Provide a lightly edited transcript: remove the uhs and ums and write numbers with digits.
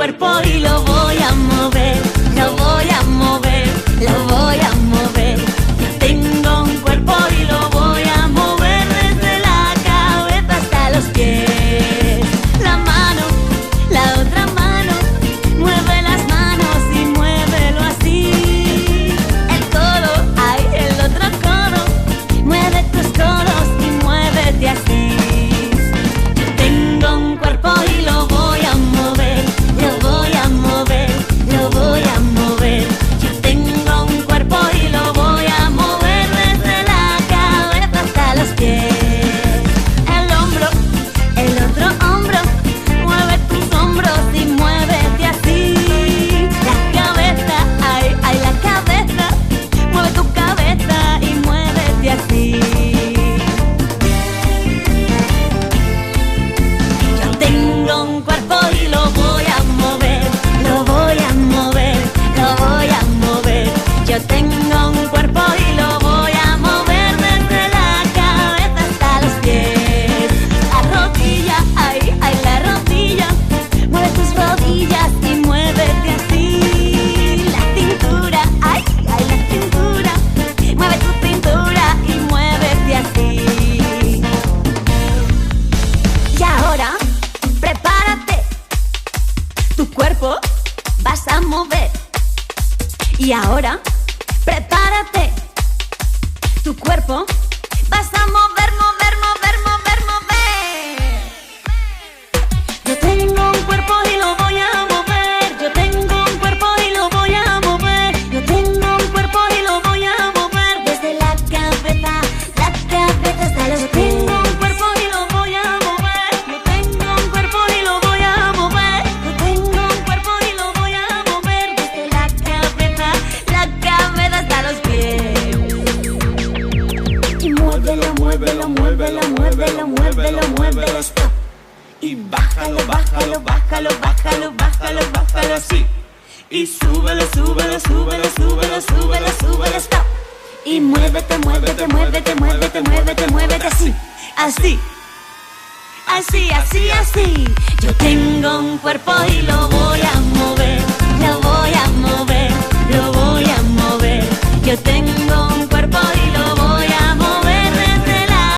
cuerpo y lo voy a mover, lo voy a mover, lo voy a mover. Yo tengo un cuerpo y lo voy a mover desde la cabeza hasta los pies. La mano, la otra mano, mueve las manos y muévelo así. El codo, ay, el otro codo, mueve tus codos y muévete así. Yo tengo un cuerpo y lo voy a mover, lo voy a mover, lo voy a mover. Yo tengo un cuerpo y lo voy a mover desde la cabeza hasta los pies. El hombro, el otro hombro, mueve tus hombros y muévete así. La cabeza, ay, ay, la cabeza, mueve tu cabeza y muévete así. Yo tengo un cuerpo y lo voy a mover, lo voy a mover, lo voy a mover. Yo tengo un cuerpo y lo voy a mover desde la cabeza hasta los pies. La rodilla, ay, ay, la rodilla, mueve tus rodillas y muévete así. La cintura, ay, ay, la cintura, mueve tu cintura y muévete así. Y ahora, prepárate, tu cuerpo vas a mover. Y ahora, prepárate, tu cuerpo vas a mover, mover, mover, mover, mover. Yo tengo un cuerpo y lo voy a mover. Yo tengo un cuerpo y lo voy a mover. Yo tengo un cuerpo y lo voy a mover desde la cabeza hasta los pies. Yo tengo un cuerpo y lo voy a mover. Yo tengo un cuerpo y lo voy a mover. Yo tengo un cuerpo y lo voy a mover desde la cabeza hasta los pies. Y muévelo, muévelo, muévelo, muévelo, muévelo, muévelo, stop. Y bájalo, bájalo, bájalo, bájalo, bájalo, bájalo así. Y súbelo, súbelo, súbelo, súbelo, súbelo, súbelo, stop. Y muévete, muévete, muévete, muévete, muévete, muévete así, así, así, así, así. Yo tengo un cuerpo y lo voy a mover.